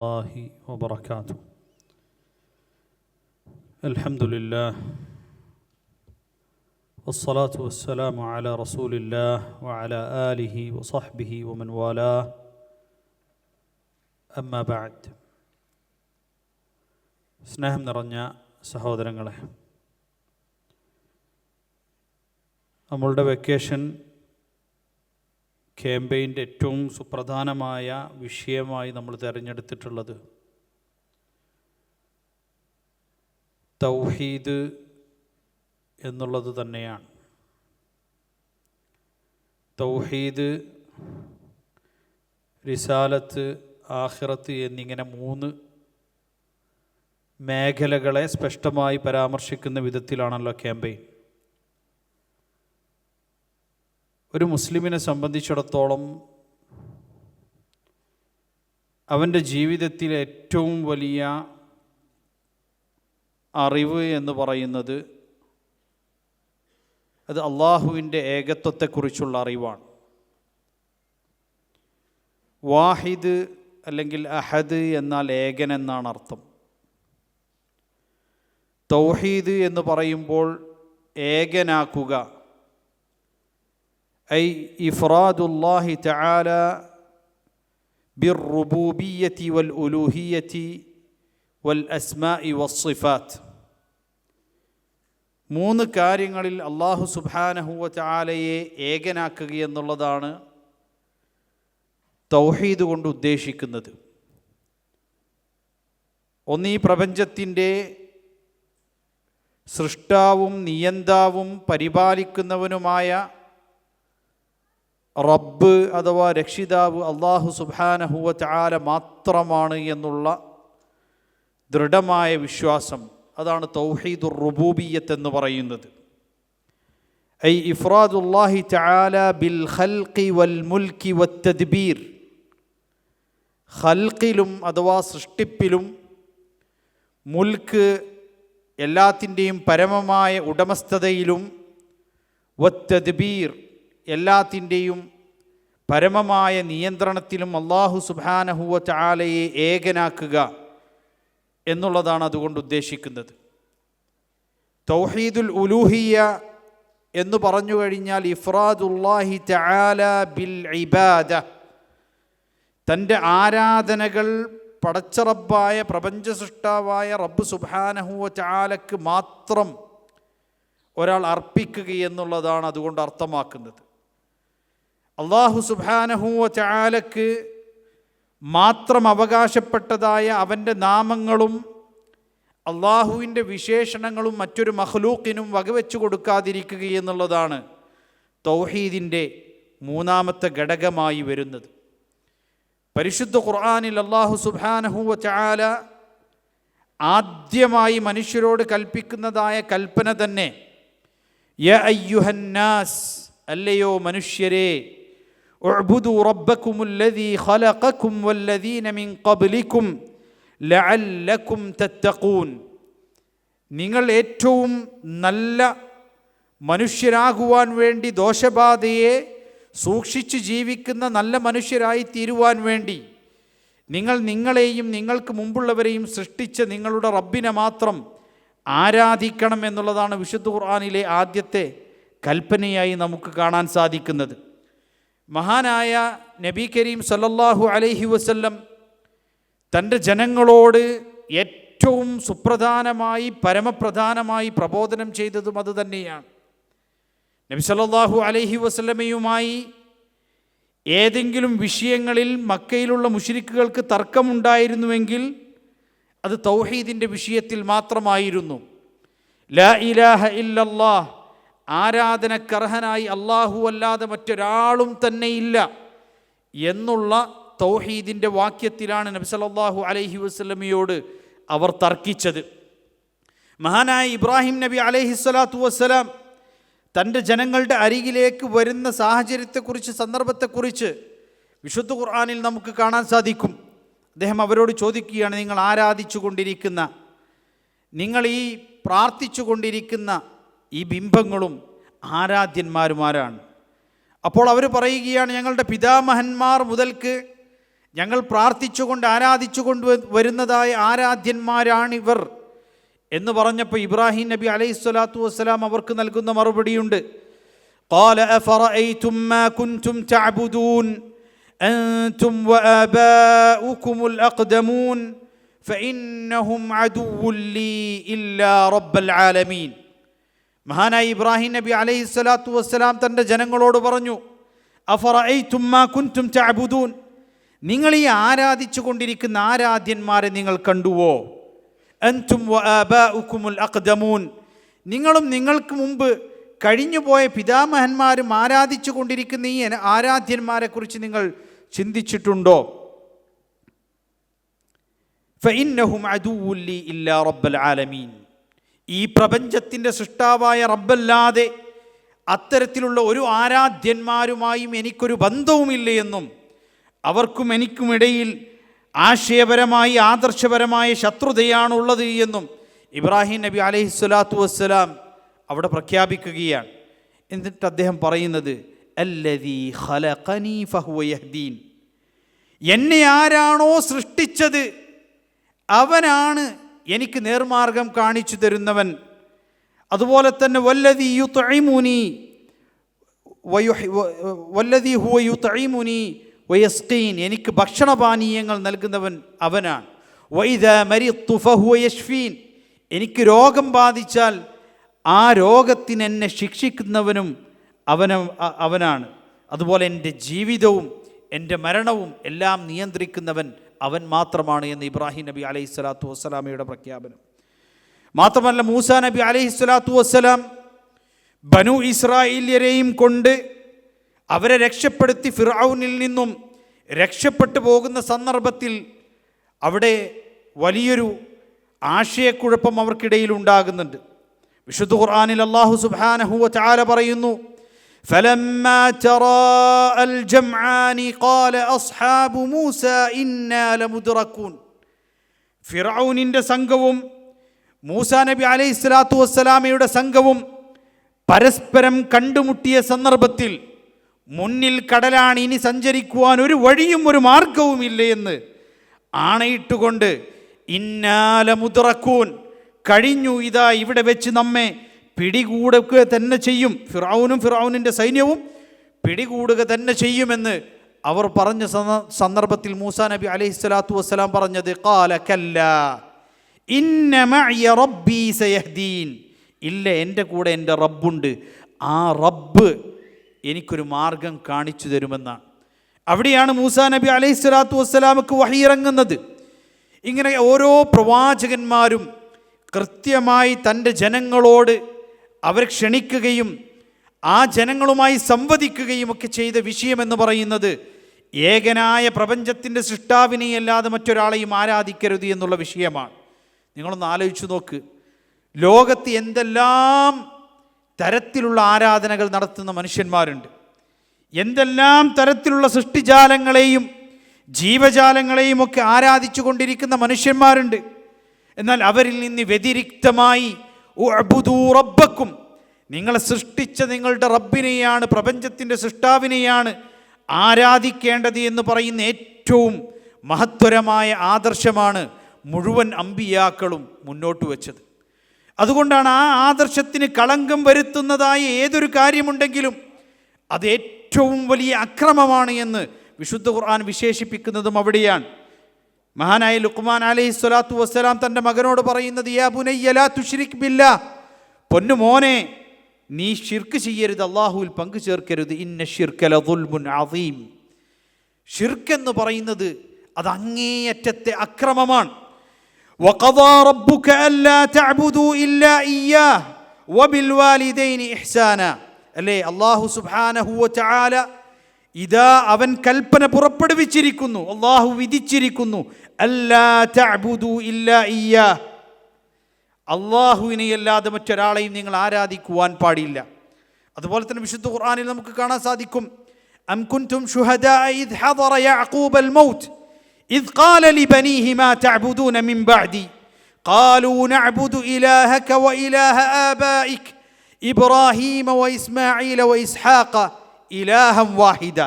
الله وبركاته. الحمد لله والصلاة والسلام على رسول الله وعلى آله وصحبه ومن والاه أما بعد. സ്നേഹം നിറഞ്ഞ സഹോദരങ്ങളെ, നമ്മളുടെ വെക്കേഷൻ ക്യാമ്പയിൻ്റെ ഏറ്റവും സുപ്രധാനമായ വിഷയമായി നമ്മൾ തിരഞ്ഞെടുത്തിട്ടുള്ളത് തൗഹീദ് എന്നുള്ളത് തന്നെയാണ്. തൗഹീദ്, റിസാലത്ത്, ആഖിറത്ത് എന്നിങ്ങനെ 3 മേഖലകളെ സ്പഷ്ടമായി പരാമർശിക്കുന്ന വിധത്തിലാണല്ലോ ക്യാമ്പയിൻ. ഒരു മുസ്ലിമിനെ സംബന്ധിച്ചിടത്തോളം അവൻ്റെ ജീവിതത്തിലെ ഏറ്റവും വലിയ അറിവ് എന്ന് പറയുന്നത് അത് അള്ളാഹുവിൻ്റെ ഏകത്വത്തെക്കുറിച്ചുള്ള അറിവാണ്. വാഹിദ് അല്ലെങ്കിൽ അഹദ് എന്നാൽ ഏകൻ എന്നാണ് അർത്ഥം. തൗഹീദ് എന്ന് പറയുമ്പോൾ ഏകനാക്കുക, ഐ ഇഫ്റാദുല്ലാഹി തആല ബിർറുബൂബിയ്യതി വൽ ഉലൂഹിയ്യതി വൽ അസ്മാഇ വസ്സിഫാത്ത്. 3 കാര്യങ്ങളിൽ അല്ലാഹു സുബ്ഹാനഹു വ തആലയെ ഏകനാക്കുക എന്നുള്ളതാണ് തൗഹീദ് കൊണ്ട് ഉദ്ദേശിക്കുന്നത്. ഒന്ന്, ഈ പ്രപഞ്ചത്തിൻ്റെ സൃഷ്ടാവും നിയന്താവും പരിപാലിക്കുന്നവനുമായ റബ്ബ് അഥവാ രക്ഷിതാവ് അല്ലാഹു സുബ്ഹാനഹു വ തആല മാത്രമാണ് എന്നുള്ള ദൃഢമായ വിശ്വാസം, അതാണ് തൗഹീദുർ റുബൂബിയ്യത്ത് എന്ന് പറയുന്നത്. ഐ ഇഫ്റാദുല്ലാഹി തആല ബിൽ ഖൽഖി വൽ മുൽക്കി വത്തദ്ബീർ. ഖൽഖിലും അഥവാ സൃഷ്ടിപ്പിലും, മുൽക്ക് എല്ലാത്തിൻ്റെയും പരമമായ ഉടമസ്ഥതയിലും, വത്തദ്ബീർ എല്ലാത്തിൻ്റെയും പരമമായ നിയന്ത്രണത്തിലും അല്ലാഹു സുബ്ഹാനഹു വ തആലയെ ഏകനാക്കുക എന്നുള്ളതാണ് അതുകൊണ്ട് ഉദ്ദേശിക്കുന്നത്. തൗഹീദുൽ ഉലൂഹിയ്യ എന്ന് പറഞ്ഞു കഴിഞ്ഞാൽ ഇഫ്റാദുല്ലാഹി തആല ബിൽ ഇബാദ, തൻ്റെ ആരാധനകൾ പടച്ച റബ്ബായ പ്രപഞ്ച സൃഷ്ടാവായ റബ്ബ് സുബ്ഹാനഹു വ തആലക്ക് മാത്രം ഒരാൾ അർപ്പിക്കുക എന്നുള്ളതാണ് അതുകൊണ്ട് അർത്ഥമാക്കുന്നത്. അല്ലാഹു സുബ്ഹാനഹു വ തആലക്ക് മാത്രം അവകാശപ്പെട്ടതായ അവൻ്റെ നാമങ്ങളും അള്ളാഹുവിൻ്റെ വിശേഷണങ്ങളും മറ്റൊരു മഖ്ലൂക്കിനും വകവെച്ചു കൊടുക്കാതിരിക്കുക എന്നുള്ളതാണ് തൗഹീദിൻ്റെ 3ാമത്തെ ഘടകമായി വരുന്നത്. പരിശുദ്ധ ഖുർആനിൽ അല്ലാഹു സുബ്ഹാനഹു വ തആല ആദ്യമായി മനുഷ്യരോട് കൽപ്പിക്കുന്നതായ കൽപ്പന തന്നെ യാ അയ്യുഹന്നാസ്, അല്ലയോ മനുഷ്യരെ, ഉഅ്ബുദു റബ്ബക്കുമുല്ലദീ ഖലഖക്കും വല്ലദീന മിൻ ഖബ്ലിക്കും ലഅല്ലക്കും തത്തഖൂൻ. നിങ്ങൾ ഏറ്റവും നല്ല മനുഷ്യരാകുവാൻ വേണ്ടി, ദോഷബാധയെ സൂക്ഷിച്ച് ജീവിക്കുന്ന നല്ല മനുഷ്യരായി തീരുവാൻ വേണ്ടി നിങ്ങൾ നിങ്ങളെയും നിങ്ങൾക്ക് മുമ്പുള്ളവരെയും സൃഷ്ടിച്ച നിങ്ങളുടെ റബ്ബിനെ മാത്രം ആരാധിക്കണം എന്നുള്ളതാണ് വിശുദ്ധ ഖുർആനിലെ ആദ്യത്തെ കൽപ്പനയായി നമുക്ക് കാണാൻ സാധിക്കുന്നത്. മഹാനായ നബി കരീം സല്ലല്ലാഹു അലൈഹി വസല്ലം തൻ്റെ ജനങ്ങളോട് ഏറ്റവും സുപ്രധാനമായി പരമപ്രധാനമായി പ്രബോധനം ചെയ്തതും അതുതന്നെയാണ്. നബി സല്ലല്ലാഹു അലൈഹി വസല്ലമയുമായി ഏതെങ്കിലും വിഷയങ്ങളിൽ മക്കയിലുള്ള മുശ്രിക്കുകൾക്ക് തർക്കമുണ്ടായിരുന്നുവെങ്കിൽ അത് തൗഹീദിൻ്റെ വിഷയത്തിൽ മാത്രമായിരുന്നു. ലാ ഇലാഹ ഇല്ലല്ലാഹ്, ആരാധനക്കർഹനായി അല്ലാഹു അല്ലാതെ മറ്റൊരാളും തന്നെയില്ല എന്നുള്ള തൗഹീദിൻ്റെ വാക്യത്തിലാണ് നബി സല്ലല്ലാഹു അലൈഹി വസല്ലമയോട് അവർ തർക്കിച്ചത്. മഹാനായ ഇബ്രാഹിം നബി അലൈഹിസ്സലാത്തു വസ്സലാം തൻ്റെ ജനങ്ങളുടെ അരികിലേക്ക് വരുന്ന സാഹചര്യത്തെക്കുറിച്ച്, സന്ദർഭത്തെക്കുറിച്ച് വിശുദ്ധ ഖുർആനിൽ നമുക്ക് കാണാൻ സാധിക്കും. അദ്ദേഹം അവരോട് ചോദിക്കുകയാണ്, നിങ്ങൾ ആരാധിച്ചു കൊണ്ടിരിക്കുന്ന, നിങ്ങൾ ഈ പ്രാർത്ഥിച്ചു കൊണ്ടിരിക്കുന്ന ഈ ബിംബങ്ങളും ആരാധ്യന്മാരുമാരാണ്. അപ്പോൾ അവർ പറയുകയാണ്, ഞങ്ങളുടെ പിതാമഹന്മാർ മുതൽക്ക് ഞങ്ങൾ പ്രാർത്ഥിച്ചുകൊണ്ട് ആരാധിച്ചുകൊണ്ട് വരുന്നതായ ആരാധ്യന്മാരാണിവർ എന്ന് പറഞ്ഞപ്പോൾ ഇബ്രാഹിം നബി അലൈഹിസ്സലാത്തു വസ്സലാം അവർക്ക് നൽകുന്ന മറുപടിയുണ്ട്. ഖാല അഫറഅയ്തും മാ കുൻതും തഅബുദൂൻ അൻതും വആബാഉകുമുൽ അഖ്ദമൂൻ ഫഇന്നഹും അദുവ്വുൻ ലീ ഇല്ലാ റബ്ബൽ ആലമീൻ. മഹാനായ ഇബ്രാഹിം നബി അലൈഹിസ്സലാത്തു വസ്സലാം തൻ്റെ ജനങ്ങളോട് പറഞ്ഞു, അഫറഅയ്തും മാ കുൻതും തഅബുദൂൻ, നിങ്ങൾ ഈ ആരാധിച്ചു കൊണ്ടിരിക്കുന്ന ആരാധ്യന്മാരെ നിങ്ങൾ കണ്ടുവോ? അൻതും വആബാഉകുമുൽ അഖ്ദമൂൻ, നിങ്ങളും നിങ്ങൾക്ക് മുമ്പ് കഴിഞ്ഞുപോയ പിതാമഹന്മാരും ആരാധിച്ചു കൊണ്ടിരിക്കുന്ന ഈ ആരാധ്യന്മാരെ കുറിച്ച് നിങ്ങൾ ചിന്തിച്ചിട്ടുണ്ടോ? ഫഇന്നഹും അദുവ്വുൻ ലീ ഇല്ലാ റബ്ബൽ ആലമീൻ, ഈ പ്രപഞ്ചത്തിൻ്റെ സൃഷ്ടാവായ റബ്ബല്ലാതെ അത്തരത്തിലുള്ള ഒരു ആരാധ്യന്മാരുമായും എനിക്കൊരു ബന്ധവുമില്ല എന്നും അവർക്കും എനിക്കുമിടയിൽ ആശയപരമായി ആദർശപരമായ ശത്രുതയാണുള്ളത് എന്നും ഇബ്രാഹിം നബി അലൈഹിസ്സലാത്തു വസ്സലാം അവിടെ പ്രഖ്യാപിക്കുകയാണ്. എന്നിട്ട് അദ്ദേഹം പറയുന്നത്, അല്ലദീ ഖലഖനീ ഫഹുവ യഹ്ദീൻ, എന്നെ ആരാണോ സൃഷ്ടിച്ചത് അവനാണ് എനിക്ക് നേർമാർഗം കാണിച്ചു തരുന്നവൻ. അതുപോലെ തന്നെ വല്ലദീ ഹുവ യുത്ഇമുനി വയസ്ഖീൻ, എനിക്ക് ഭക്ഷണപാനീയങ്ങൾ നൽകുന്നവൻ അവനാണ്. വഇദാ മരിത്തു ഫഹുവ യശ്ഫീൻ, എനിക്ക് രോഗം ബാധിച്ചാൽ ആ രോഗത്തിന് എന്നെ ശിക്ഷിക്കുന്നവനും അവനാണ്. അതുപോലെ എൻ്റെ ജീവിതവും എൻ്റെ മരണവും എല്ലാം നിയന്ത്രിക്കുന്നവൻ അവൻ മാത്രമാണ് എന്ന് ഇബ്രാഹിം നബി അലൈഹിസ്സലാത്തു വസ്സലാമയുടെ പ്രഖ്യാപനം. മാത്രമല്ല മൂസാ നബി അലൈഹിസ്സലാത്തു വസ്സലാം ബനു ഇസ്രായേല്യരെയും കൊണ്ട് അവരെ രക്ഷപ്പെടുത്തി ഫിർഔനിൽ നിന്നും രക്ഷപ്പെട്ടു പോകുന്ന സന്ദർഭത്തിൽ അവിടെ വലിയൊരു ആശയക്കുഴപ്പം അവർക്കിടയിൽ ഉണ്ടാകുന്നുണ്ട്. വിശുദ്ധ ഖുർആനിൽ അല്ലാഹു സുബ്ഹാനഹു വ തആല പറയുന്നു, ഫലമ്മാ തറാഅൽ ജംആനി ഖാല അസ്ഹാബു മൂസാ ഇന്നാ ലമുദ്റകൂൻ. ഫിർഔനിൻ്റെ സംഘവും മൂസാ നബി അലൈഹിസ്സലാത്തു വസ്സലാമയുടെ സംഘവും പരസ്പരം കണ്ടുമുട്ടിയ സന്ദർഭത്തിൽ മുന്നിൽ കടലാണ്, ഇനി സഞ്ചരിക്കുവാൻ ഒരു വഴിയും ഒരു മാർഗവുമില്ല എന്ന് ആണയിട്ടുകൊണ്ട് ഇന്നാ ലമുദ്റകൂൻ, കഴിഞ്ഞു, ഇതാ ഇവിടെ വെച്ച് നമ്മെ പിടികൂടുക തന്നെ ചെയ്യും, ഫിർഔനും ഫിർഔനിൻ്റെ സൈന്യവും പിടികൂടുക തന്നെ ചെയ്യുമെന്ന് അവർ പറഞ്ഞ സന്ദർഭത്തിൽ മൂസാ നബി അലൈഹിസ്സലാത്തു വസ്സലാം പറഞ്ഞത്, ഖാല കല്ലാ ഇന്ന മഅയ റബ്ബി സയഹ്ദീൻ, ഇല്ല, എൻ്റെ കൂടെ എൻ്റെ റബ്ബുണ്ട്, ആ റബ്ബ് എനിക്കൊരു മാർഗം കാണിച്ചു തരുമെന്നാണ്. അവിടെയാണ് മൂസാ നബി അലൈഹിസ്സലാത്തു വസ്സലാമക്ക് വഹി ഇറങ്ങുന്നത്. ഇങ്ങനെ ഓരോ പ്രവാചകന്മാരും കൃത്യമായി തൻ്റെ ജനങ്ങളോട് അവർ ക്ഷണിക്കുകയും ആ ജനങ്ങളുമായി സംവദിക്കുകയും ഒക്കെ ചെയ്ത വിഷയമെന്ന് പറയുന്നത് ഏകനായ പ്രപഞ്ചത്തിൻ്റെ സൃഷ്ടാവിനെയല്ലാതെ മറ്റൊരാളെയും ആരാധിക്കരുത് എന്നുള്ള വിഷയമാണ്. നിങ്ങളൊന്ന് ആലോചിച്ചു നോക്ക്, ലോകത്ത് എന്തെല്ലാം തരത്തിലുള്ള ആരാധനകൾ നടത്തുന്ന മനുഷ്യന്മാരുണ്ട്, എന്തെല്ലാം തരത്തിലുള്ള സൃഷ്ടിജാലങ്ങളെയും ജീവജാലങ്ങളെയും ഒക്കെ ആരാധിച്ചു കൊണ്ടിരിക്കുന്ന മനുഷ്യന്മാരുണ്ട്. എന്നാൽ അവരിൽ നിന്ന് വ്യതിരിക്തമായി ഉഅ്ബുദൂ റബ്ബക്കും, നിങ്ങളെ സൃഷ്ടിച്ച നിങ്ങളുടെ റബ്ബിനെയാണ്, പ്രപഞ്ചത്തിൻ്റെ സൃഷ്ടാവിനെയാണ് ആരാധിക്കേണ്ടത് എന്ന് പറയുന്ന ഏറ്റവും മഹത്വരമായ ആദർശമാണ് മുഴുവൻ അമ്പിയാക്കളും മുന്നോട്ട് വച്ചത്. അതുകൊണ്ടാണ് ആ ആദർശത്തിന് കളങ്കം വരുത്തുന്നതായ ഏതൊരു കാര്യമുണ്ടെങ്കിലും അത് ഏറ്റവും വലിയ അക്രമമാണ് എന്ന് വിശുദ്ധ ഖുർആൻ വിശേഷിപ്പിക്കുന്നതും അവിടെയാണ്. മഹാനായ ലുഖ്മാൻ അലൈഹിസ്സലാത്തു വസ്സലാം തൻ്റെ മകനോട് പറയുന്നത്, യാ ബുനയ്യ ലാ തുശ്രിക് ബില്ലാ, പൊന്നു മോനെ, നീ ഷിർക്ക് ചെയ്യരുത്, അള്ളാഹുവിൽ പങ്കു ചേർക്കരുത്, ഇന്ന ശിർക ലദുൽമുൻ അദീം, ഷിർക്ക് എന്ന് പറയുന്നത് അത് അങ്ങേയറ്റത്തെ അക്രമമാണ്. വഖദാ റബ്ബുക അല്ലാ തഅബുദൂ ഇല്ലാ ഇയ്യാഹ് വബിൽ വാലിദൈനി ഇഹ്സാന, അല്ലേ, അല്ലാഹു സുബ്ഹാനഹു വ തആല ഇതാ അവൻ കൽപ്പന പുറപ്പെടുവിച്ചിരിക്കുന്നു, അല്ലാഹു വിധിച്ചിരിക്കുന്നു, അല്ലാ തഅബുദൂ ഇല്ലാ ഇയ്യാഹ്, അല്ലാഹുവിനെയല്ലാതെ മറ്റൊരാളെയും നിങ്ങൾ ആരാധിക്കുവാൻ പാടില്ല. അതുപോലെ തന്നെ വിശുദ്ധ ഖുർആനിൽ നമുക്ക് കാണാൻ സാധിക്കും, അം കുൻതും ശുഹദാ ഇദ് ഹദറ യഅഖൂബൽ മൗത്ത് ഇദ് ഖാല ലിബനീഹി മാ തഅബുദൂന മിൻ ബഅദി ഖാലൂ നഅബുദു ഇലാഹക വഇലാഹ ആബാഇക ഇബ്രാഹീമ വഇസ്മാഈല വഇസ്ഹാഖ ഇലാഹൻ വാഹിദ.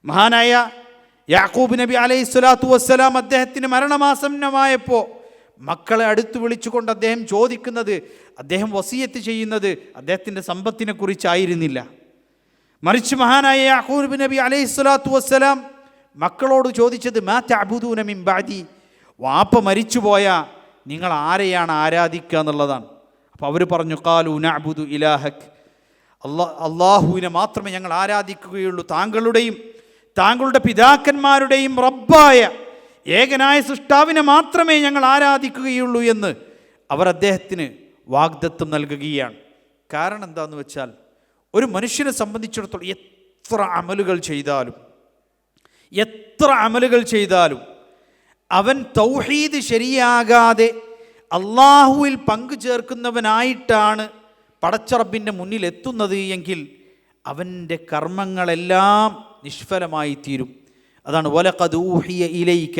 മഹാനായ യാക്കൂബ് നബി അലൈഹി സ്വലാത്തു വസ്സലാം അദ്ദേഹത്തിന് മരണമാസന്നമായപ്പോൾ മക്കളെ അടുത്ത് വിളിച്ചുകൊണ്ട് അദ്ദേഹം ചോദിക്കുന്നത്, അദ്ദേഹം വസിയത്ത് ചെയ്യുന്നത് അദ്ദേഹത്തിൻ്റെ സമ്പത്തിനെ കുറിച്ചായിരുന്നില്ല. മറിച്ച് മഹാനായ യാക്കൂബ് നബി അലൈഹി സ്വലാത്തു വസ്സലാം മക്കളോട് ചോദിച്ചത്, മാ തഅബുദൂന മിൻ ബഅദി, വാപ്പ മരിച്ചുപോയാൽ നിങ്ങൾ ആരെയാണ് ആരാധിക്കുക എന്നുള്ളതാണ്. അപ്പോൾ അവർ പറഞ്ഞു, ഖാലു നഅബുദു ഇലാഹക്, അള്ളാഹുവിനെ മാത്രമേ ഞങ്ങൾ ആരാധിക്കുകയുള്ളൂ, താങ്കളുടെ പിതാക്കന്മാരുടെയും റബ്ബായ ഏകനായ സൃഷ്ടാവിനെ മാത്രമേ ഞങ്ങൾ ആരാധിക്കുകയുള്ളൂ എന്ന് അവർ അദ്ദേഹത്തിന് വാഗ്ദത്തം നൽകുകയാണ്. കാരണം എന്താണെന്ന് വെച്ചാൽ, ഒരു മനുഷ്യനെ സംബന്ധിച്ചിടത്തോളം എത്ര അമലുകൾ ചെയ്താലും അവൻ തൗഹീദ് ശരിയാകാതെ അള്ളാഹുവിൽ പങ്കു ചേർക്കുന്നവനായിട്ടാണ് പടച്ചറബിൻ്റെ മുന്നിൽ എത്തുന്നത് എങ്കിൽ അവൻ്റെ കർമ്മങ്ങളെല്ലാം നിഷ്ഫലമായി തീരും. അതാണ് വലഖദ് ഊഹിയ ഇലൈക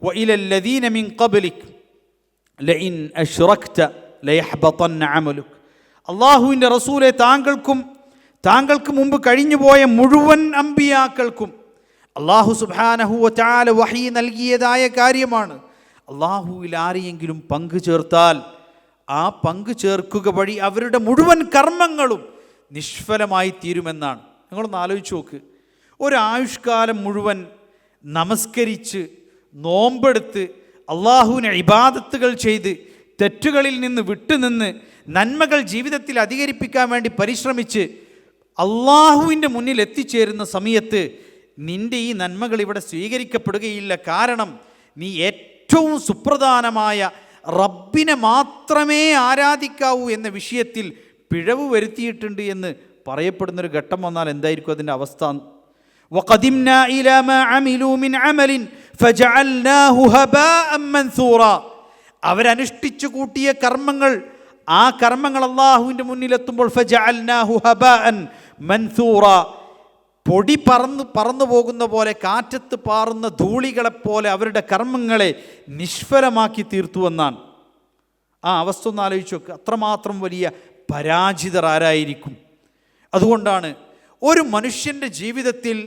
വഇലല്ലദീന മിൻ ഖബ്ലിക് ലഇൻ അശ്റക്ത ലയഹ്ബതന്ന അമലുക്. അള്ളാഹുവിൻ്റെ റസൂലെ, താങ്കൾക്ക് മുമ്പ് കഴിഞ്ഞുപോയ മുഴുവൻ അമ്പിയാക്കൾക്കും അള്ളാഹു സുബ്ഹാനഹു വ തആല വഹി നൽകിയതായ കാര്യമാണ്. അള്ളാഹുവിൽ ആരെയെങ്കിലും പങ്കു ചേർത്താൽ ആ പങ്കു ചേർക്കുക വഴി അവരുടെ മുഴുവൻ കർമ്മങ്ങളും നിഷ്ഫലമായി തീരുമെന്നാണ്. നിങ്ങളൊന്ന് ആലോചിച്ച് നോക്ക്, ഒരായുഷ്കാലം മുഴുവൻ നമസ്കരിച്ച് നോമ്പെടുത്ത് അള്ളാഹുവിനെ ഇബാദത്തുകൾ ചെയ്ത് തെറ്റുകളിൽ നിന്ന് വിട്ടുനിന്ന് നന്മകൾ ജീവിതത്തിൽ അധികരിപ്പിക്കാൻ വേണ്ടി പരിശ്രമിച്ച് അള്ളാഹുവിൻ്റെ മുന്നിൽ എത്തിച്ചേരുന്ന സമയത്ത് നിൻ്റെ ഈ നന്മകൾ ഇവിടെ സ്വീകരിക്കപ്പെടുകയില്ല. കാരണം നീ ഏറ്റവും സുപ്രധാനമായ റബ്ബിനെ മാത്രമേ ആരാധിക്കാവൂ എന്ന വിഷയത്തിൽ പിഴവ് വരുത്തിയിട്ടുണ്ട് എന്ന് പറയപ്പെടുന്നൊരു ഘട്ടം വന്നാൽ എന്തായിരിക്കും അതിൻ്റെ അവസ്ഥ? വഖദിംനാ ഇലാ മാ അമിലൂ മിൻ അമലിൻ ഫജഅൽനാഹു ഹബാഅൻ മൻസൂറാ. അവരനുഷ്ഠിച്ചു കൂട്ടിയ കർമ്മങ്ങൾ, ആ കർമ്മങ്ങൾ അള്ളാഹുവിൻ്റെ മുന്നിലെത്തുമ്പോൾ ഫജഅൽനാഹു ഹബാഅൻ മൻസൂറാ, പൊടി പറന്നു പോകുന്ന പോലെ, കാറ്റത്ത് പാറുന്ന ധൂളികളെപ്പോലെ അവരുടെ കർമ്മങ്ങളെ നിഷ്ഫലമാക്കി തീർത്തുവെന്നാണ്. ആ അവസ്ഥ ഒന്ന് ആലോചിച്ച് നോക്കുക. അത്രമാത്രം വലിയ പരാജിതർ ആരായിരിക്കും? അതുകൊണ്ടാണ് ഒരു മനുഷ്യൻ്റെ ജീവിതത്തിൽ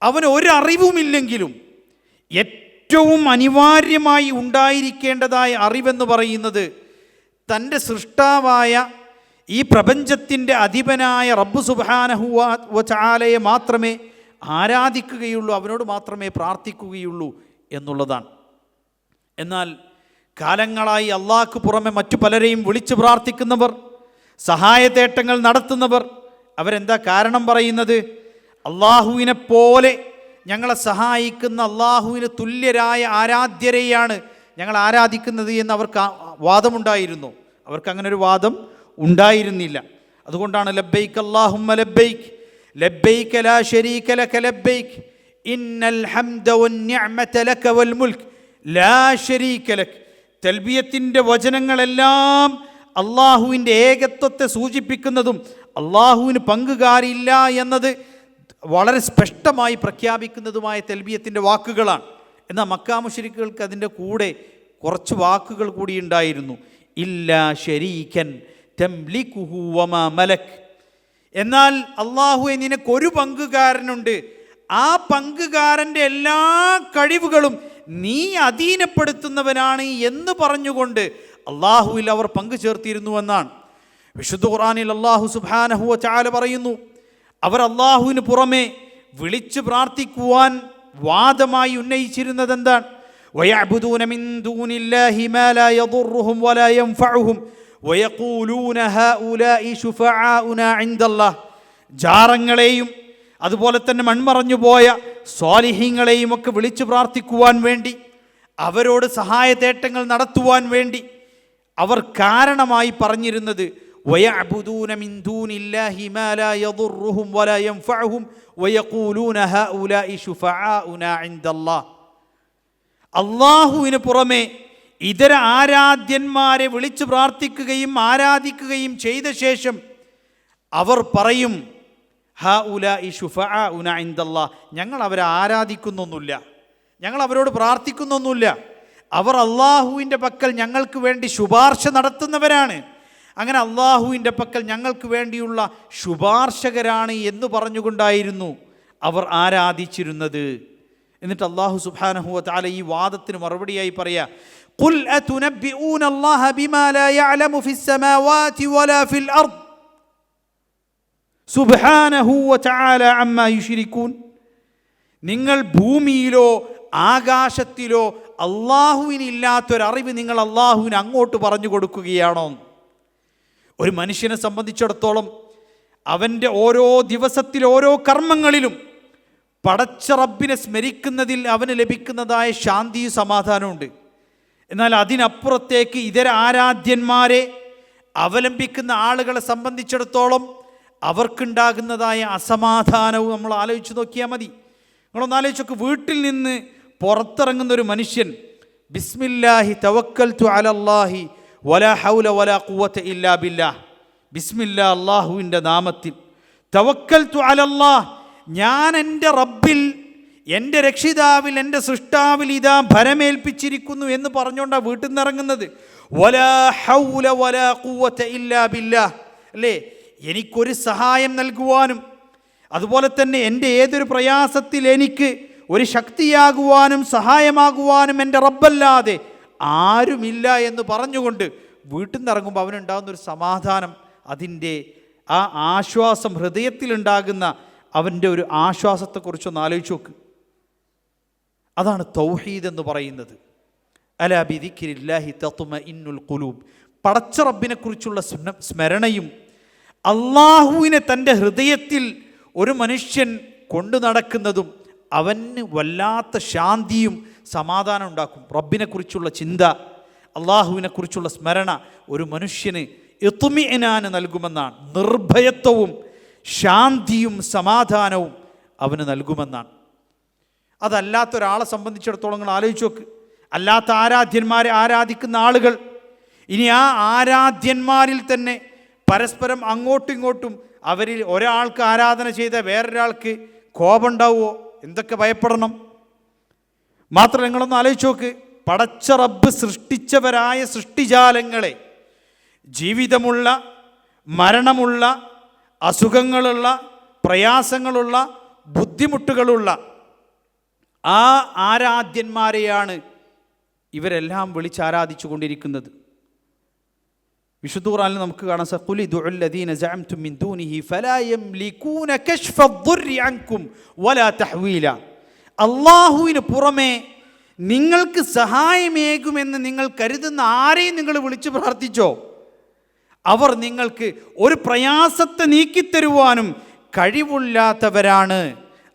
അവന് ഒരറിവുമില്ലെങ്കിലും ഏറ്റവും അനിവാര്യമായി ഉണ്ടായിരിക്കേണ്ടതായ അറിവെന്ന് പറയുന്നത് തൻ്റെ സൃഷ്ടാവായ ഈ പ്രപഞ്ചത്തിൻ്റെ അധിപനായ റബ്ബ് സുബ്ഹാനഹു വ തആലയെ മാത്രമേ ആരാധിക്കുകയുള്ളൂ, അവനോട് മാത്രമേ പ്രാർത്ഥിക്കുകയുള്ളൂ എന്നുള്ളതാണ്. എന്നാൽ കാലങ്ങളായി അള്ളാഹ്ക്ക് പുറമെ മറ്റു പലരെയും വിളിച്ചു പ്രാർത്ഥിക്കുന്നവർ, സഹായതേട്ടങ്ങൾ നടത്തുന്നവർ, അവരെന്താ കാരണം പറയുന്നത്? അള്ളാഹുവിനെ പോലെ ഞങ്ങളെ സഹായിക്കുന്ന, അള്ളാഹുവിന് തുല്യരായ ആരാധ്യരെയാണ് ഞങ്ങൾ ആരാധിക്കുന്നത് എന്ന് അവർക്ക് വാദമുണ്ടായിരുന്നു. അവർക്ക് അങ്ങനെ ഒരു വാദം ഉണ്ടായിരുന്നില്ല. അതുകൊണ്ടാണ് ലബ്ബൈക് അല്ലാഹുമ്മ ലബ്ബൈക് ലബ്ബൈക ലാ ശരീക ലക ലബ്ബൈക് ഇന്നൽ ഹംദ വന്നിഅമത ലക വൽ മുൽക്ക് ലാ ശരീക ലക്. തൽബിയത്തിൻ്റെ വചനങ്ങളെല്ലാം അള്ളാഹുവിൻ്റെ ഏകത്വത്തെ സൂചിപ്പിക്കുന്നതും അള്ളാഹുവിന് പങ്കുകാരില്ല എന്നത് വളരെ സ്പഷ്ടമായി പ്രഖ്യാപിക്കുന്നതുമായ തൽബിയത്തിൻ്റെ വാക്കുകളാണ്. എന്നാൽ മക്കാ മുശ്രിക്കുകൾക്ക് അതിൻ്റെ കൂടെ കുറച്ച് വാക്കുകൾ കൂടി ഉണ്ടായിരുന്നു. ഇല്ലാ ശരീകൻ തംലികുഹു വമാ മലക്. എന്നാൽ അള്ളാഹുവെ, നിനക്കൊരു പങ്കുകാരനുണ്ട്, ആ പങ്കുകാരൻ്റെ എല്ലാ കഴിവുകളും നീ അധീനപ്പെടുത്തുന്നവനാണ് എന്ന് പറഞ്ഞുകൊണ്ട് അള്ളാഹുവിൽ അവർ പങ്കു ചേർത്തിരുന്നുവെന്നാണ്. വിശുദ്ധ ഖുർആനിൽ അള്ളാഹു സുബ്ഹാനഹു വ തആല പറയുന്നു, അവർ അള്ളാഹുവിന് പുറമെ വിളിച്ചു പ്രാർത്ഥിക്കുവാൻ വാദമായി ഉന്നയിച്ചിരുന്നത് എന്താണ്? വയഅ്ബുദൂന മിൻ ദൂനില്ലാഹി മാ ലാ യദുർറുഹും വലാ യൻഫഉഹും വയഖൂലൂന ഹൗലാഇ ശുഫആഉനാ ഇൻദല്ലാഹ്. ജാറങ്ങളെയും അതുപോലെ തന്നെ മൺമറഞ്ഞു പോയ സ്വാലിഹീങ്ങളെയും ഒക്കെ വിളിച്ചു പ്രാർത്ഥിക്കുവാൻ വേണ്ടി, അവരോട് സഹായതേട്ടങ്ങൾ നടത്തുവാൻ വേണ്ടി അവർ കാരണമായി പറഞ്ഞിരുന്നത് വയഅ്ബുദൂന മിൻ ദൂനില്ലാഹി മാ ലാ യദുർറുഹും വലാ യൻഫഉഹും വയഖൂലൂന ഹൗലാഇ ശുഫആഉനാ ഇൻദല്ലാഹ്. അള്ളാഹുവിന് പുറമെ ഇതര ആരാധ്യന്മാരെ വിളിച്ചു പ്രാർത്ഥിക്കുകയും ആരാധിക്കുകയും ചെയ്ത ശേഷം അവർ പറയും ഹൗലാഇ ശുഫആഉനാ ഇൻദല്ലാഹ്, ഞങ്ങൾ അവരെ ആരാധിക്കുന്നൊന്നുമില്ല, ഞങ്ങൾ അവരോട് പ്രാർത്ഥിക്കുന്നൊന്നുമില്ല, അവർ അള്ളാഹുവിൻ്റെ പക്കൽ ഞങ്ങൾക്ക് വേണ്ടി ശുപാർശ നടത്തുന്നവരാണ്, അങ്ങനെ അള്ളാഹുവിൻ്റെ പക്കൽ ഞങ്ങൾക്ക് വേണ്ടിയുള്ള ശുപാർശകരാണ് എന്ന് പറഞ്ഞുകൊണ്ടായിരുന്നു അവർ ആരാധിച്ചിരുന്നത്. എന്നിട്ട് അല്ലാഹു സുബ്ഹാനഹു വ തആല ഈ വാദത്തിന് മറുപടിയായി പറയാ, ഖുൽ അതുനബ്ബിഊന അല്ലാഹ ബിമാ ലാ യഅലമു ഫിസ് സമാവാതി വലാ ഫിൽ അർദ് സുബ്ഹാനഹു വ തആല അമ്മാ യുശ്രികൂൻ. നിങ്ങൾ ഭൂമിയിലോ ആകാശത്തിലോ അള്ളാഹുവിനില്ലാത്തൊരറിവ് നിങ്ങൾ അള്ളാഹുവിന് അങ്ങോട്ട് പറഞ്ഞു കൊടുക്കുകയാണോ? ഒരു മനുഷ്യനെ സംബന്ധിച്ചിടത്തോളം അവൻ്റെ ഓരോ ദിവസത്തിൽ ഓരോ കർമ്മങ്ങളിലും പടച്ച റബ്ബിനെ സ്മരിക്കുന്നതിൽ അവന് ലഭിക്കുന്നതായ ശാന്തിയും സമാധാനമുണ്ട്. എന്നാൽ അതിനപ്പുറത്തേക്ക് ഇതര ആരാധ്യന്മാരെ അവലംബിക്കുന്ന ആളുകളെ സംബന്ധിച്ചിടത്തോളം അവർക്കുണ്ടാകുന്നതായ അസമാധാനവും നമ്മൾ ആലോചിച്ച് നോക്കിയാൽ മതി. നിങ്ങളൊന്ന് ആലോചിച്ച് നോക്ക്, വീട്ടിൽ നിന്ന് പുറത്തിറങ്ങുന്നൊരു മനുഷ്യൻ ബിസ്മില്ലാഹി തവക്കൽതു അലല്ലാഹി വലാ ഹൗല വലാ ഖുവത ഇല്ലാ ബില്ലാഹ്, ബിസ്മില്ലാ അല്ലാഹുവിൻ്റെ നാമത്തിൽ, തവക്കൽതു അലല്ലാഹ് ഞാൻ എൻ്റെ റബ്ബിൽ, എൻ്റെ രക്ഷിതാവിൽ, എൻ്റെ സൃഷ്ടാവിൽ ഇതാ ഭരമേൽപ്പിച്ചിരിക്കുന്നു എന്ന് പറഞ്ഞുകൊണ്ടാണ് വീട്ടിൽ നിന്ന് ഇറങ്ങുന്നത്. വലാ ഹൗല വലാ ഖുവത ഇല്ലാ ബില്ലാഹ്, അല്ലേ? എനിക്കൊരു സഹായം നൽകുവാനും അതുപോലെ തന്നെ എൻ്റെ ഏതൊരു പ്രയാസത്തിൽ എനിക്ക് ഒരു ശക്തിയാകുവാനും സഹായമാകുവാനും എൻ്റെ റബ്ബല്ലാതെ ആരുമില്ല എന്ന് പറഞ്ഞുകൊണ്ട് വീട്ടിൽ നിന്ന് ഇറങ്ങുമ്പോൾ അവനുണ്ടാകുന്നൊരു സമാധാനം, അതിൻ്റെ ആ ആശ്വാസം, ഹൃദയത്തിലുണ്ടാകുന്ന അവൻ്റെ ഒരു ആശ്വാസത്തെക്കുറിച്ചൊന്ന് ആലോചിച്ച് നോക്ക്. അതാണ് തൗഹീദ് എന്ന് പറയുന്നത്. അലാ ബിദിക്രില്ലാഹി തത്മഇന്നുൽ ഖുലൂബ്. പടച്ച റബ്ബിനെക്കുറിച്ചുള്ള സ്മരണയും അള്ളാഹുവിനെ തൻ്റെ ഹൃദയത്തിൽ ഒരു മനുഷ്യൻ കൊണ്ടു നടക്കുന്നതും അവന് വല്ലാത്ത ശാന്തിയും സമാധാനം ഉണ്ടാക്കും. റബ്ബിനെക്കുറിച്ചുള്ള ചിന്ത, അള്ളാഹുവിനെക്കുറിച്ചുള്ള സ്മരണ ഒരു മനുഷ്യന് ഇത്മിഇനാന് നൽകുമെന്നാണ്. നിർഭയത്വവും ശാന്തിയും സമാധാനവും അവന് നൽകുമെന്നാണ്. അതല്ലാത്ത ഒരാളെ സംബന്ധിച്ചിടത്തോളം നിങ്ങൾ ആലോചിച്ച് നോക്ക്. അല്ലാത്ത ആരാധ്യന്മാരെ ആരാധിക്കുന്ന ആളുകൾ, ഇനി ആ ആരാധ്യന്മാരിൽ തന്നെ പരസ്പരം അങ്ങോട്ടും ഇങ്ങോട്ടും അവരിൽ ഒരാൾക്ക് ആരാധന ചെയ്ത വേറൊരാൾക്ക് കോപം ഉണ്ടാവുമോ? എന്തൊക്കെ ഭയപ്പെടണം. മാത്രമല്ല, നിങ്ങളൊന്ന് ആലോചിച്ച് നോക്ക്, പടച്ച റബ്ബ് സൃഷ്ടിച്ചവരായ സൃഷ്ടിജാലങ്ങളെ, ജീവിതമുള്ള, മരണമുള്ള, അസുഖങ്ങളുള്ള, പ്രയാസങ്ങളുള്ള, ബുദ്ധിമുട്ടുകളുള്ള ആ ആരാധ്യന്മാരെയാണ് ഇവരെല്ലാം വിളിച്ചാരാധിച്ചു കൊണ്ടിരിക്കുന്നത്. വിശുദ്ധ ഖുർആനിൽ നമുക്ക് കാണാം, ഖുൽ ഇദ്ഉൽ ലദീന സഅംതും മിൻ ദൂനിഹി ഫലാ യംലികൂന കശ്ഫ അദ്ദുർരി അൻകും വലാ തഹ്വീല. അല്ലാഹുവിന് പുറമെ നിങ്ങൾക്ക് സഹായമേകുമെന്ന് നിങ്ങൾ കരുതുന്ന ആരെയും നിങ്ങൾ വിളിച്ചു പ്രാർത്ഥിച്ചോ, അവർ നിങ്ങൾക്ക് ഒരു പ്രയാസത്തെ നീക്കിത്തരുവാനും കഴിവില്ലാത്തവരാണ്.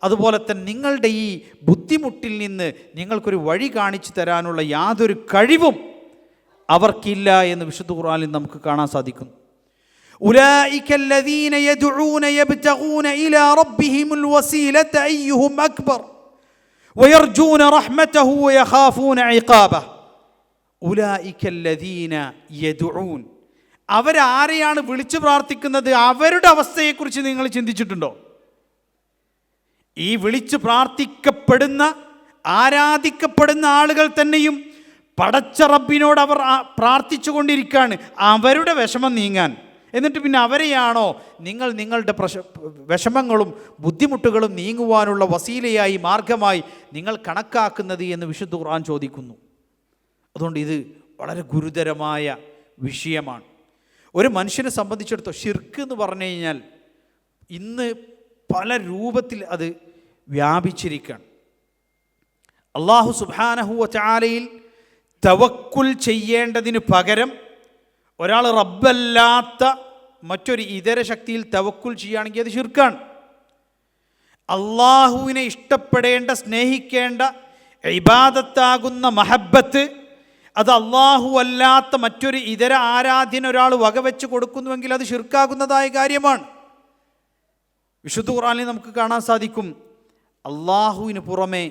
അതുപോലെ തന്നെ നിങ്ങളുടെ ഈ ബുദ്ധിമുട്ടിൽ നിന്ന് നിങ്ങൾക്കൊരു വഴി കാണിച്ചു തരാനുള്ള യാതൊരു കഴിവും അവർക്കില്ല എന്ന് വിശുദ്ധ ഖുർആനിൽ നമുക്ക് കാണാൻ സാധിക്കും. ഉലൈക الذين يدعون يبتغون إلى ربهم الوسيلة أيهم أكبر ويرجون رحمته ويخافون عقابه. ഉലൈക الذين يدعون, അവരാരെയാണ് വിളിച്ചു പ്രാർത്ഥിക്കുന്നത്? അവരുടെ അവസ്ഥയെക്കുറിച്ച് നിങ്ങൾ ചിന്തിച്ചിട്ടുണ്ടോ? ഈ വിളിച്ചു പ്രാർത്ഥിക്കപ്പെടുന്ന, ആരാധിക്കപ്പെടുന്ന ആളുകൾ തന്നെയും പടച്ച റബ്ബിനോട് അവർ പ്രാർത്ഥിച്ചു കൊണ്ടിരിക്കുകയാണ് അവരുടെ വിഷമം നീങ്ങാൻ. എന്നിട്ട് പിന്നെ അവരെയാണോ നിങ്ങൾ നിങ്ങളുടെ വിഷമങ്ങളും ബുദ്ധിമുട്ടുകളും നീങ്ങുവാനുള്ള വസീലയായി, മാർഗമായി നിങ്ങൾ കണക്കാക്കുന്നത് എന്ന് വിശുദ്ധ ഖുർആൻ ചോദിക്കുന്നു. അതുകൊണ്ട് ഇത് വളരെ ഗുരുതരമായ വിഷയമാണ്. ഒരു മനുഷ്യനെ സംബന്ധിച്ചിടത്തോളം ഷിർക്ക് എന്ന് പറഞ്ഞു കഴിഞ്ഞാൽ ഇന്ന് പല രൂപത്തിൽ അത് വ്യാപിച്ചിരിക്കുകയാണ്. അല്ലാഹു സുബ്ഹാനഹു വ തആലയിൽ തവക്കുൽ ചെയ്യേണ്ടതിന് പകരം ഒരാൾ റബ്ബല്ലാത്ത മറ്റൊരു ഇതര ശക്തിയിൽ തവക്കുൽ ചെയ്യുകയാണെങ്കിൽ അത് ശിർക്കാണ്. അള്ളാഹുവിനെ ഇഷ്ടപ്പെടേണ്ട, സ്നേഹിക്കേണ്ട, ഇബാദത്താകുന്ന മഹബത്ത് അത് അള്ളാഹു അല്ലാത്ത മറ്റൊരു ഇതര ആരാധ്യന് ഒരാൾ വകവെച്ച് കൊടുക്കുന്നുവെങ്കിൽ അത് ശിർക്കാകുന്നതായ കാര്യമാണ്. വിശുദ്ധ ഖുർആനിൽ നമുക്ക് കാണാൻ സാധിക്കും, അള്ളാഹുവിന് പുറമെ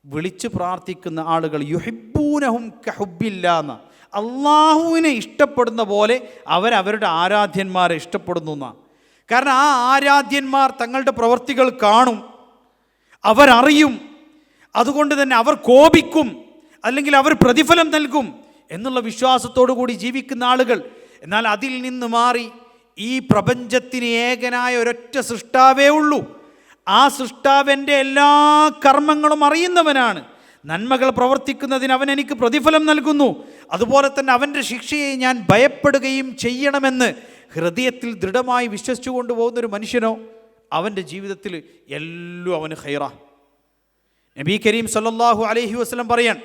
വിളിച്ച് പ്രാർത്ഥിക്കുന്ന ആളുകൾ യുഹിബ്ബൂനഹും കഹുബ്ബില്ലാന്ന്, അള്ളാഹുവിനെ ഇഷ്ടപ്പെടുന്ന പോലെ അവരവരുടെ ആരാധ്യന്മാരെ ഇഷ്ടപ്പെടുന്നു എന്നാണ്. കാരണം ആ ആരാധ്യന്മാർ തങ്ങളുടെ പ്രവൃത്തികൾ കാണും, അവരറിയും, അതുകൊണ്ട് തന്നെ അവർ കോപിക്കും, അല്ലെങ്കിൽ അവർ പ്രതിഫലം നൽകും എന്നുള്ള വിശ്വാസത്തോടു കൂടി ജീവിക്കുന്ന ആളുകൾ. എന്നാൽ അതിൽ നിന്ന് മാറി ഈ പ്രപഞ്ചത്തിന് ഏകനായ ഒരൊറ്റ സൃഷ്ടാവേ ഉള്ളൂ, ആ സൃഷ്ടാവിൻ്റെ എല്ലാ കർമ്മങ്ങളും അറിയുന്നവനാണ്. നന്മകൾ പ്രവർത്തിക്കുന്നതിന് അവൻ എനിക്ക് പ്രതിഫലം നൽകുന്നു. അതുപോലെ തന്നെ അവൻ്റെ ശിക്ഷയെ ഞാൻ ഭയപ്പെടുകയും ചെയ്യണമെന്ന് ഹൃദയത്തിൽ ദൃഢമായി വിശ്വസിച്ചു കൊണ്ടുപോകുന്നൊരു മനുഷ്യനോ അവൻ്റെ ജീവിതത്തിൽ എല്ലാം അവന് ഖൈറാ. നബി കരീം സല്ലല്ലാഹു അലൈഹി വസല്ലം പറയാൻ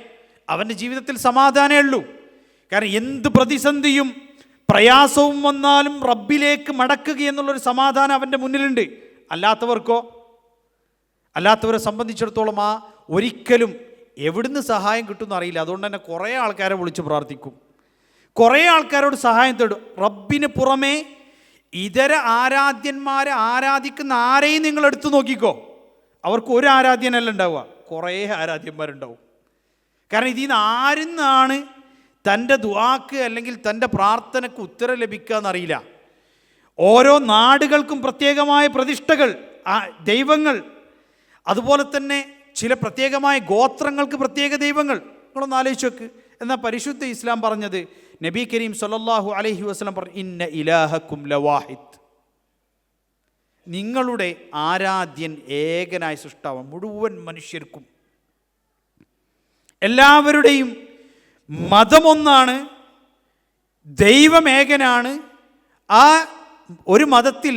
അവൻ്റെ ജീവിതത്തിൽ സമാധാനമേ ഉള്ളൂ. കാരണം എന്ത് പ്രതിസന്ധിയും പ്രയാസവും വന്നാലും റബ്ബിലേക്ക് മടക്കുക എന്നുള്ളൊരു സമാധാനം അവൻ്റെ മുന്നിലുണ്ട്. അല്ലാത്തവരെ സംബന്ധിച്ചിടത്തോളം ഒരിക്കലും എവിടുന്ന് സഹായം കിട്ടുമെന്ന് അറിയില്ല. അതുകൊണ്ട് തന്നെ കുറേ ആൾക്കാരെ വിളിച്ച് പ്രാർത്ഥിക്കും, കുറേ ആൾക്കാരോട് സഹായം തേടും. റബ്ബിന് പുറമേ ഇതര ആരാധ്യന്മാരെ ആരാധിക്കുന്ന ആരെയും നിങ്ങൾ എടുത്തു നോക്കിക്കോ, അവർക്ക് ഒരു ആരാധ്യനല്ല ഉണ്ടാവുക, കുറേ ആരാധ്യന്മാരുണ്ടാവും. കാരണം ഇതിൽ നിന്ന് ആരിന്നാണ് തൻ്റെ ദുആക്ക് അല്ലെങ്കിൽ തൻ്റെ പ്രാർത്ഥനയ്ക്ക് ഉത്തരം ലഭിക്കുക എന്നറിയില്ല. ഓരോ നാടുകൾക്കും പ്രത്യേകമായ പ്രതിഷ്ഠകൾ, ദൈവങ്ങൾ, അതുപോലെ തന്നെ ചില പ്രത്യേകമായ ഗോത്രങ്ങൾക്ക് പ്രത്യേക ദൈവങ്ങൾ. നിങ്ങളൊന്ന് ആലോചിച്ച് നോക്ക്. എന്നാൽ പരിശുദ്ധ ഇസ്ലാം പറഞ്ഞത്, നബി കരീം സല്ലല്ലാഹു അലൈഹി വസല്ലം പറഞ്ഞു, ഇന്ന ഇലാഹക്കും ലവാഹിദ്, നിങ്ങളുടെ ആരാധ്യൻ ഏകനായ സൃഷ്ടാവാണ്, മുഴുവൻ മനുഷ്യർക്കും എല്ലാവരുടെയും മതമൊന്നാണ്, ദൈവം ഏകനാണ്. ആ ഒരു മതത്തിൽ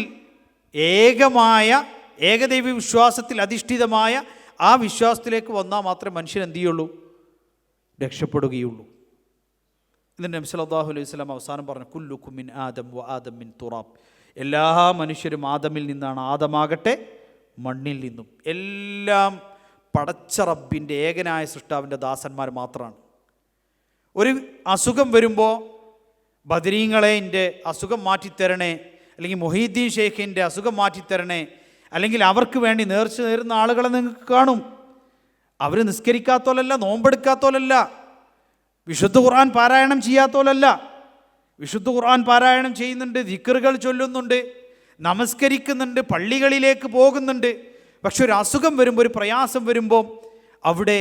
ഏകദൈവ വിശ്വാസത്തിൽ അധിഷ്ഠിതമായ ആ വിശ്വാസത്തിലേക്ക് വന്നാൽ മാത്രമേ മനുഷ്യൻ എന്ത് ചെയ്യുള്ളൂ, രക്ഷപ്പെടുകയുള്ളൂ. എന്നിട്ട് നബി സല്ലല്ലാഹു അലൈഹി വസല്ലം അവസാനം പറഞ്ഞു, കുല്ലുക്കും മിൻ ആദം വ ആദം മിൻ തുറാബ്, എല്ലാ മനുഷ്യരും ആദമിൽ നിന്നാണ്, ആദമാകട്ടെ മണ്ണിൽ നിന്നും. എല്ലാം പടച്ച റബ്ബിൻ്റെ ഏകനായ സൃഷ്ടാവിൻ്റെ ദാസന്മാർ മാത്രമാണ്. ഒരു അസുഖം വരുമ്പോൾ ബദരീങ്ങളെ എൻ്റെ അസുഖം മാറ്റിത്തരണേ, അല്ലെങ്കിൽ മൊഹീദ്ദീൻ ഷെയ്ഖിൻ്റെ അസുഖം മാറ്റിത്തരണേ, അല്ലെങ്കിൽ അവർക്ക് വേണ്ടി നേർച്ച നേരുന്ന ആളുകളെ നിങ്ങൾക്ക് കാണും. അവർ നിസ്കരിക്കാത്തോലല്ല, നോമ്പെടുക്കാത്തോലല്ല, വിശുദ്ധ ഖുർആൻ പാരായണം ചെയ്യാത്തോലല്ല. വിശുദ്ധ ഖുർആൻ പാരായണം ചെയ്യുന്നുണ്ട്, ദിക്റുകൾ ചൊല്ലുന്നുണ്ട്, നമസ്കരിക്കുന്നുണ്ട്, പള്ളികളിലേക്ക് പോകുന്നുണ്ട്. പക്ഷെ ഒരു അസുഖം വരുമ്പോൾ, ഒരു പ്രയാസം വരുമ്പോൾ അവിടെ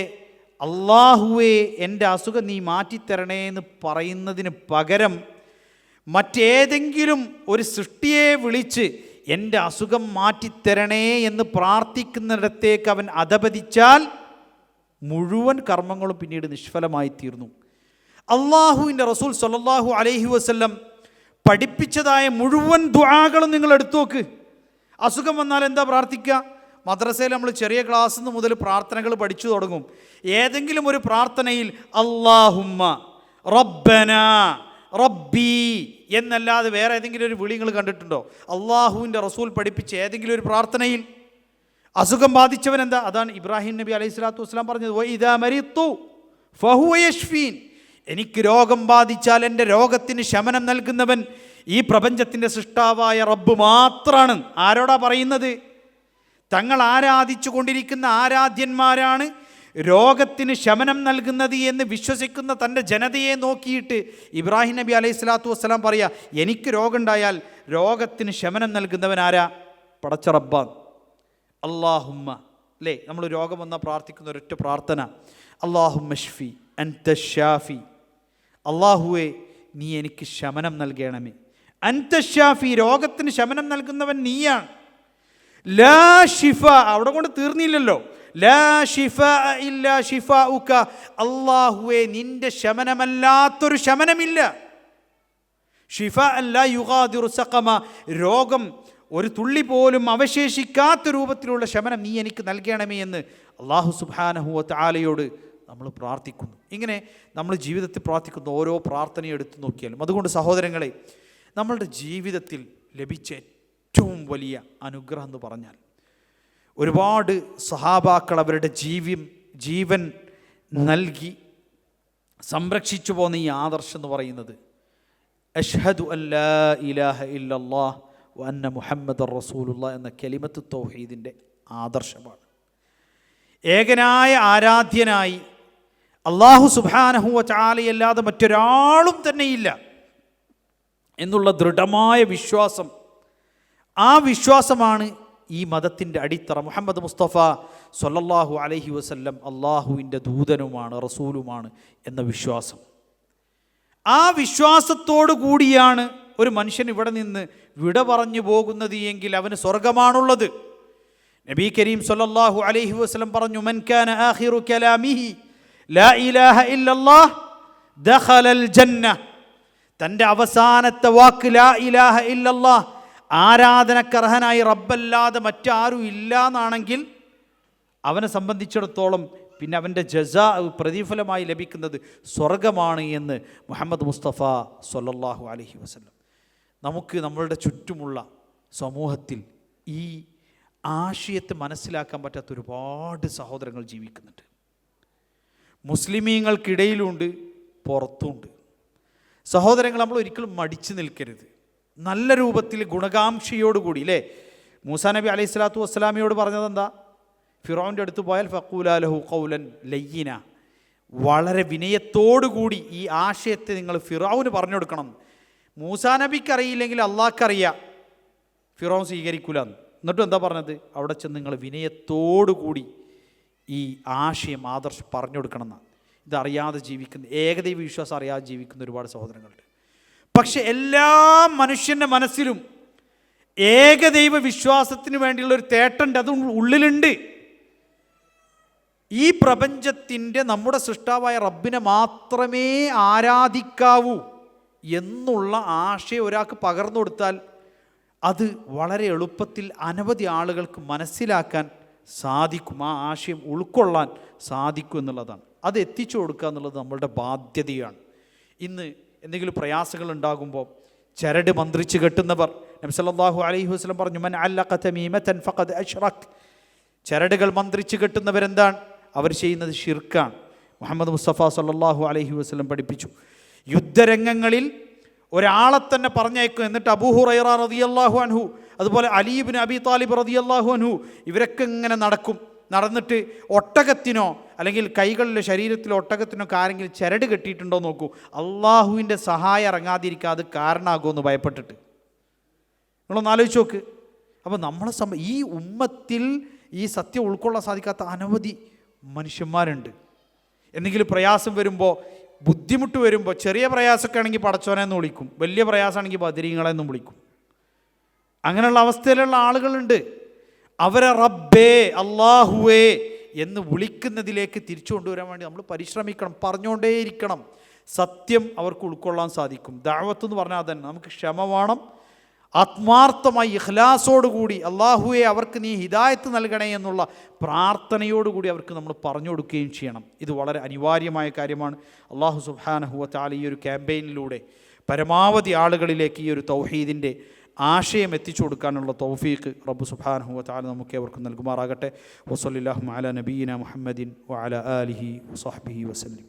അല്ലാഹുവേ എൻ്റെ അസുഖം നീ മാറ്റിത്തരണേ എന്ന് പറയുന്നതിന് പകരം മറ്റേതെങ്കിലും ഒരു സൃഷ്ടിയെ വിളിച്ച് എൻ്റെ അസുഖം മാറ്റിത്തരണേ എന്ന് പ്രാർത്ഥിക്കുന്നിടത്തേക്ക് അവൻ അധപതിച്ചാൽ മുഴുവൻ കർമ്മങ്ങളും പിന്നീട് നിഷ്ഫലമായി തീർന്നു. അള്ളാഹുവിൻ്റെ റസൂൽ സല്ലല്ലാഹു അലൈഹി വസല്ലം പഠിപ്പിച്ചതായ മുഴുവൻ ദുആകളും നിങ്ങൾ എടുത്തു നോക്ക്. അസുഖം വന്നാൽ എന്താ പ്രാർത്ഥിക്കുക? മദ്രസയിൽ നമ്മൾ ചെറിയ ക്ലാസ്സിൽ നിന്ന് മുതൽ പ്രാർത്ഥനകൾ പഠിച്ചു തുടങ്ങും. ഏതെങ്കിലും ഒരു പ്രാർത്ഥനയിൽ അല്ലാഹുമ്മ റബ്ബന റബ്ബി എന്നല്ലാതെ വേറെ ഏതെങ്കിലും ഒരു വിളി നിങ്ങൾ കണ്ടിട്ടുണ്ടോ? അള്ളാഹുവിൻ്റെ റസൂൽ പഠിപ്പിച്ച ഏതെങ്കിലും ഒരു പ്രാർത്ഥനയിൽ അസുഖം ബാധിച്ചവൻ എന്താ? അതാണ് ഇബ്രാഹിം നബി അലൈഹി സ്വലാത്തു വസ്സലാം പറഞ്ഞത്, വഇദാ മരിത്തു ഫഹുവ യശ്ഫീൻ, എനിക്ക് രോഗം ബാധിച്ചാൽ എൻ്റെ രോഗത്തിന് ശമനം നൽകുന്നവൻ ഈ പ്രപഞ്ചത്തിൻ്റെ സൃഷ്ടാവായ റബ്ബ് മാത്രമാണ്. ആരോടാ പറയുന്നത്? തങ്ങൾ ആരാധിച്ചു കൊണ്ടിരിക്കുന്ന ആരാധ്യന്മാരാണ് രോഗത്തിന് ശമനം നൽകുന്നത് എന്ന് വിശ്വസിക്കുന്ന തൻ്റെ ജനതയെ നോക്കിയിട്ട് ഇബ്രാഹിം നബി അലൈഹി സ്വലാത്തു വസ്സലാം പറയാ, എനിക്ക് രോഗമുണ്ടായാൽ രോഗത്തിന് ശമനം നൽകുന്നവൻ ആരാ? പടച്ച റബ്ബാൻ. അല്ലാഹുമ്മ, അല്ലേ, നമ്മൾ രോഗം വന്നാൽ പ്രാർത്ഥിക്കുന്ന ഒരൊറ്റ പ്രാർത്ഥന, അല്ലാഹുമ്മ ശ്ഫി അൻത ഷാഫി, അല്ലാഹുവേ നീ എനിക്ക് ശമനം നൽകണമേ. അൻത ഷാഫി, രോഗത്തിന് ശമനം നൽകുന്നവൻ നീയാണ്. ലാ ഷിഫ, അവിടെ കൊണ്ട് തീർന്നില്ലല്ലോ. ലാ ഷിഫ ഇല്ലാ ഷിഫാഉക, അല്ലാഹുവേ നിന്റെ ശമനമല്ലാത്തൊരു ശമനമില്ല. ഷിഫ അല്ലാ യുഗാദിറു സഖമ, രോഗം ഒരു തുള്ളി പോലും അവശേഷിക്കാത്ത രൂപത്തിലുള്ള ശമനം നീ എനിക്ക് നൽകണമേ എന്ന് അല്ലാഹു സുബ്ഹാനഹു വ തആലയോട് നമ്മൾ പ്രാർത്ഥിക്കുന്നു. ഇങ്ങനെ നമ്മൾ ജീവിതത്തിൽ പ്രാർത്ഥിക്കുന്ന ഓരോ പ്രാർത്ഥനയും എടുത്തു നോക്കിയാലും, അതുകൊണ്ട് സഹോദരങ്ങളെ, നമ്മളുടെ ജീവിതത്തിൽ ലഭിച്ച ഏറ്റവും വലിയ അനുഗ്രഹം എന്ന് പറഞ്ഞാൽ, ഒരുപാട് സഹാബാക്കൾ അവരുടെ ജീവൻ നൽകി സംരക്ഷിച്ചു പോന്ന ഈ ആദർശം എന്ന് പറയുന്നത് അഷ്ഹദു അല്ലാ ഇലാഹ ഇല്ലല്ലാഹ് വ അന്ന മുഹമ്മദർ റസൂലുള്ളാഹ് എന്ന കലിമത്ത് തൗഹീദിൻ്റെ ആദർശമാണ്. ഏകനായ ആരാധ്യനായി അല്ലാഹു സുബ്ഹാനഹു വ തആലയല്ലാതെ മറ്റൊരാളും തന്നെയില്ല എന്നുള്ള ദൃഢമായ വിശ്വാസം, ആ വിശ്വാസമാണ് ഈ മതത്തിൻ്റെ അടിത്തറ. മുഹമ്മദ് മുസ്തഫ സ്വല്ലല്ലാഹു അലൈഹി വസല്ലം അള്ളാഹുവിൻ്റെ ദൂതനുമാണ്, റസൂലുമാണ് എന്ന വിശ്വാസം. ആ വിശ്വാസത്തോടു കൂടിയാണ് ഒരു മനുഷ്യൻ ഇവിടെ നിന്ന് വിട പറഞ്ഞു പോകുന്നത് എങ്കിൽ അവന് സ്വർഗമാണുള്ളത്. നബി കരീം സ്വല്ലല്ലാഹു അലൈഹി വസല്ലം പറഞ്ഞു, മൻ കാന ആഖിറു കലാമിഹി ലാ ഇലാഹ ഇല്ലല്ലാഹ് ദഖലൽ ജന്ന. തൻ്റെ അവസാനത്തെ വാക്ക് ലാ ഇലാഹ ഇല്ലല്ലാഹ്, ആരാധനക്കർഹനായി റബ്ബല്ലാതെ മറ്റാരും ഇല്ല എന്നാണെങ്കിൽ അവനെ സംബന്ധിച്ചിടത്തോളം പിന്നെ അവൻ്റെ ജസാ പ്രതിഫലമായി ലഭിക്കുന്നത് സ്വർഗമാണ് എന്ന് മുഹമ്മദ് മുസ്തഫ സ്വല്ലല്ലാഹു അലൈഹി വസല്ലം. നമുക്ക് നമ്മളുടെ ചുറ്റുമുള്ള സമൂഹത്തിൽ ഈ ആശയത്തെ മനസ്സിലാക്കാൻ പറ്റാത്ത ഒരുപാട് സഹോദരങ്ങൾ ജീവിക്കുന്നുണ്ട്. മുസ്ലിമീങ്ങൾക്കിടയിലുണ്ട്, പുറത്തുണ്ട്. സഹോദരങ്ങൾ, നമ്മൾ ഒരിക്കലും മടിച്ചു നിൽക്കരുത്. നല്ല രൂപത്തിൽ ഗുണകാംക്ഷയോടുകൂടി, അല്ലേ? മൂസാ നബി അലൈഹി സ്വലാത്തു വസ്സലാമിയോട് പറഞ്ഞത് എന്താ? ഫിറൗൻ്റെ അടുത്ത് പോയാൽ ഫഖൂലാ ലഹു ഖൗലൻ ലയ്യിന, വളരെ വിനയത്തോടുകൂടി ഈ ആശയത്തെ നിങ്ങൾ ഫിറൗന് പറഞ്ഞു കൊടുക്കണം. മൂസാ നബിക്ക് അറിയില്ലെങ്കിൽ അള്ളാഹ്ക്കറിയാം, ഫിറൗൻ സ്വീകരിക്കൂല. എന്നിട്ടും എന്താ പറഞ്ഞത്? അവിടെ ചെന്ന് നിങ്ങൾ വിനയത്തോടുകൂടി ഈ ആശയം ആദർശം പറഞ്ഞു കൊടുക്കണം എന്നാണ്. ഇതറിയാതെ ജീവിക്കുന്ന, ഏകദൈവ വിശ്വാസം അറിയാതെ ജീവിക്കുന്ന ഒരുപാട് സഹോദരങ്ങളുണ്ട്. പക്ഷെ എല്ലാ മനുഷ്യൻ്റെ മനസ്സിലും ഏകദൈവ വിശ്വാസത്തിന് വേണ്ടിയുള്ള ഒരു തേട്ടുണ്ട്, അത് ഉള്ളിലുണ്ട്. ഈ പ്രപഞ്ചത്തിൻ്റെ നമ്മുടെ സൃഷ്ടാവായ റബ്ബിനെ മാത്രമേ ആരാധിക്കാവൂ എന്നുള്ള ആശയം ഒരാൾക്ക് പകർന്നു കൊടുത്താൽ അത് വളരെ എളുപ്പത്തിൽ അനവധി ആളുകൾക്ക് മനസ്സിലാക്കാൻ സാധിക്കും, ആ ആശയം ഉൾക്കൊള്ളാൻ സാധിക്കും എന്നുള്ളതാണ്. അത് എത്തിച്ചു കൊടുക്കുക എന്നുള്ളത് നമ്മളുടെ ബാധ്യതയാണ്. ഇന്ന് എന്തെങ്കിലും പ്രയാസങ്ങൾ ഉണ്ടാകുമ്പോൾ ചരട് മന്ത്രിച്ച് കെട്ടുന്നവർ, നബി സല്ലല്ലാഹു അലൈഹി വസല്ലം പറഞ്ഞു, മൻ അല്ലഖ തമീമതൻ ഫഖദ് അശ്റക്. ചരടുകൾ മന്ത്രിച്ച് കെട്ടുന്നവരെന്താണ്? അവർ ചെയ്യുന്നത് ഷിർക്കാണ്. മുഹമ്മദ് മുസ്തഫ സല്ലല്ലാഹു അലൈഹി വസല്ലം പഠിപ്പിച്ചു, യുദ്ധരംഗങ്ങളിൽ ഒരാളെ തന്നെ പറഞ്ഞയക്കും. എന്നിട്ട് അബൂ ഹുറൈറ റളിയല്ലാഹു അൻഹു, അതുപോലെ അലി ഇബ്നു അബി താലിബ് റളിയല്ലാഹു അൻഹു, ഇവരൊക്കെ ഇങ്ങനെ നടന്നിട്ട് ഒട്ടകത്തിനോ അല്ലെങ്കിൽ കൈകളിലെ ശരീരത്തിലെ ഒട്ടകത്തിനോ ആരെങ്കിലും ചരട് കെട്ടിയിട്ടുണ്ടോ നോക്കൂ. അള്ളാഹുവിൻ്റെ സഹായം ഇറങ്ങാതിരിക്കുക, അത് കാരണമാകുമെന്ന് ഭയപ്പെട്ടിട്ട്. നിങ്ങളൊന്ന് ആലോചിച്ച് നോക്ക്. അപ്പോൾ നമ്മളെ ഈ ഉമ്മത്തിൽ ഈ സത്യം ഉൾക്കൊള്ളാൻ സാധിക്കാത്ത അനവധി മനുഷ്യന്മാരുണ്ട്. എന്തെങ്കിലും പ്രയാസം വരുമ്പോൾ, ബുദ്ധിമുട്ട് വരുമ്പോൾ, ചെറിയ പ്രയാസമൊക്കെ ആണെങ്കിൽ പടച്ചോനെ എന്ന് വിളിക്കും, വലിയ പ്രയാസമാണെങ്കിൽ ബദരീങ്ങളെന്നും വിളിക്കും. അങ്ങനെയുള്ള അവസ്ഥയിലുള്ള ആളുകളുണ്ട്. അവരെ റബ്ബേ, അള്ളാഹുവേ എന്ന് വിളിക്കുന്നതിലേക്ക് തിരിച്ചു കൊണ്ടുവരാൻ വേണ്ടി നമ്മൾ പരിശ്രമിക്കണം, പറഞ്ഞുകൊണ്ടേയിരിക്കണം. സത്യം അവർക്ക് ഉൾക്കൊള്ളാൻ സാധിക്കും. ദഅവത്ത് എന്ന് പറഞ്ഞാൽ തന്നെ നമുക്ക് ക്ഷമ വേണം, ആത്മാർത്ഥമായി ഇഖ്ലാസോടുകൂടി അള്ളാഹുവെ അവർക്ക് നീ ഹിദായത്ത് നൽകണേ എന്നുള്ള പ്രാർത്ഥനയോടുകൂടി അവർക്ക് നമ്മൾ പറഞ്ഞു കൊടുക്കുകയും ചെയ്യണം. ഇത് വളരെ അനിവാര്യമായ കാര്യമാണ്. അള്ളാഹു സുബ്ഹാനഹു വ തആല ഈ ഒരു ക്യാമ്പയിനിലൂടെ പരമാവധി ആളുകളിലേക്ക് ഈ ഒരു തൗഹീദിൻ്റെ ആശയം എത്തിച്ചു കൊടുക്കാനുള്ള തൗഫീഖ് റബ്ബ് സുബ്ഹാനഹു വ തആല നമുക്ക് ഏവർക്കും നൽകുമാറാകട്ടെ. വസല്ലല്ലാഹു അലാ നബിയിന മുഹമ്മദിൻ വഅലാ ആലിഹി വസഹ്ബിഹി വസല്ലം.